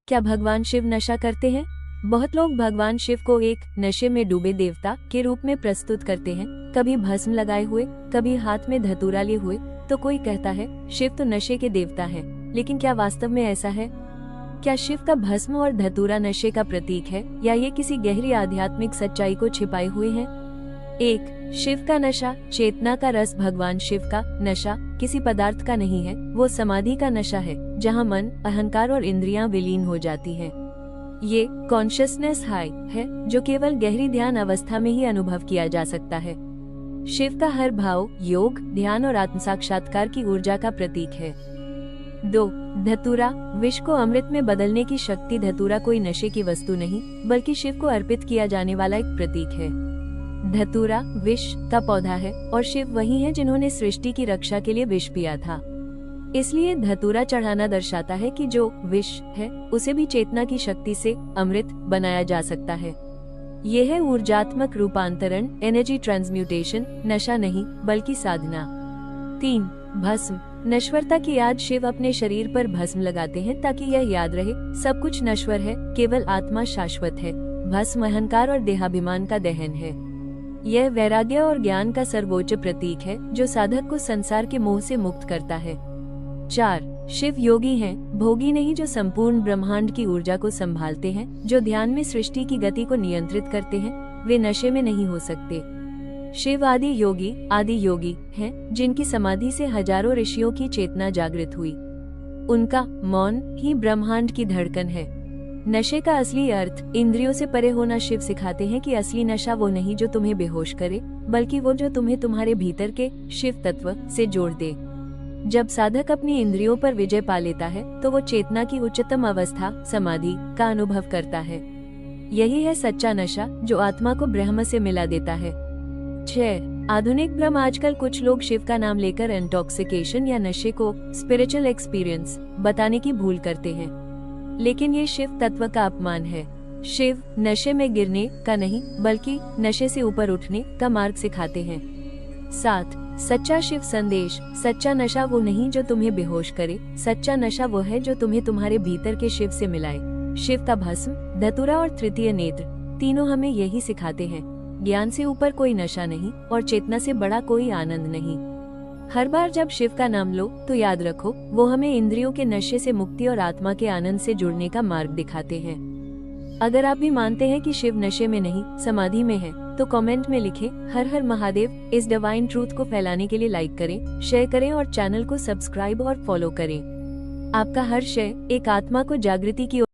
क्या भगवान शिव नशा करते हैं? बहुत लोग भगवान शिव को एक नशे में डूबे देवता के रूप में प्रस्तुत करते हैं, कभी भस्म लगाए हुए, कभी हाथ में धतूरा लिए हुए। तो कोई कहता है शिव तो नशे के देवता है, लेकिन क्या वास्तव में ऐसा है? क्या शिव का भस्म और धतूरा नशे का प्रतीक है, या ये किसी गहरी आध्यात्मिक सच्चाई को छिपाए हुए हैं? 1. शिव का नशा, चेतना का रस। भगवान शिव का नशा किसी पदार्थ का नहीं है, वो समाधि का नशा है, जहाँ मन, अहंकार और इंद्रियां विलीन हो जाती हैं। ये कॉन्शियसनेस हाई है, जो केवल गहरी ध्यान अवस्था में ही अनुभव किया जा सकता है। शिव का हर भाव योग, ध्यान और आत्म साक्षात्कार की ऊर्जा का प्रतीक है। 2. धतूरा, विष को अमृत में बदलने की शक्ति। धतूरा कोई नशे की वस्तु नहीं, बल्कि शिव को अर्पित किया जाने वाला एक प्रतीक है। धतूरा विष का पौधा है, और शिव वही हैं जिन्होंने सृष्टि की रक्षा के लिए विष पिया था। इसलिए धतूरा चढ़ाना दर्शाता है कि जो विष है, उसे भी चेतना की शक्ति से अमृत बनाया जा सकता है। यह है ऊर्जात्मक रूपांतरण, एनर्जी ट्रांसम्यूटेशन, नशा नहीं बल्कि साधना। 3. भस्म, नश्वरता की याद। शिव अपने शरीर पर भस्म लगाते हैं ताकि यह याद रहे सब कुछ नश्वर है, केवल आत्मा शाश्वत है। भस्म अहंकार और देहाभिमान का दहन है। यह वैराग्य और ज्ञान का सर्वोच्च प्रतीक है, जो साधक को संसार के मोह से मुक्त करता है। 4. शिव योगी हैं, भोगी नहीं, जो संपूर्ण ब्रह्मांड की ऊर्जा को संभालते हैं, जो ध्यान में सृष्टि की गति को नियंत्रित करते हैं। वे नशे में नहीं हो सकते। शिव आदि योगी हैं, जिनकी समाधि से हजारों ऋषियों की चेतना जागृत हुई। उनका मौन ही ब्रह्मांड की धड़कन है। नशे का असली अर्थ इंद्रियों से परे होना। शिव सिखाते हैं कि असली नशा वो नहीं जो तुम्हें बेहोश करे, बल्कि वो जो तुम्हें तुम्हारे भीतर के शिव तत्व से जोड़ दे। जब साधक अपनी इंद्रियों पर विजय पा लेता है, तो वो चेतना की उच्चतम अवस्था समाधि का अनुभव करता है। यही है सच्चा नशा, जो आत्मा को ब्रह्म से मिला देता है। 6. आधुनिक ब्रह्म। आजकल कुछ लोग शिव का नाम लेकर इंटॉक्सिकेशन या नशे को स्पिरिचुअल एक्सपीरियंस बताने की भूल करते हैं, लेकिन ये शिव तत्व का अपमान है। शिव नशे में गिरने का नहीं, बल्कि नशे से ऊपर उठने का मार्ग सिखाते हैं। 7. सच्चा शिव संदेश। सच्चा नशा वो नहीं जो तुम्हें बेहोश करे, सच्चा नशा वो है जो तुम्हें तुम्हारे भीतर के शिव से मिलाए। शिव का भस्म, धतूरा और तृतीय नेत्र, तीनों हमें यही सिखाते हैं। ज्ञान से ऊपर कोई नशा नहीं, और चेतना से बड़ा कोई आनंद नहीं। हर बार जब शिव का नाम लो, तो याद रखो, वो हमें इंद्रियों के नशे से मुक्ति और आत्मा के आनंद से जुड़ने का मार्ग दिखाते हैं। अगर आप भी मानते हैं कि शिव नशे में नहीं, समाधि में है, तो कमेंट में लिखें हर हर महादेव। इस डिवाइन ट्रूथ को फैलाने के लिए लाइक करें, शेयर करें और चैनल को सब्सक्राइब और फॉलो करें। आपका हर शेयर एक आत्मा को जागृति की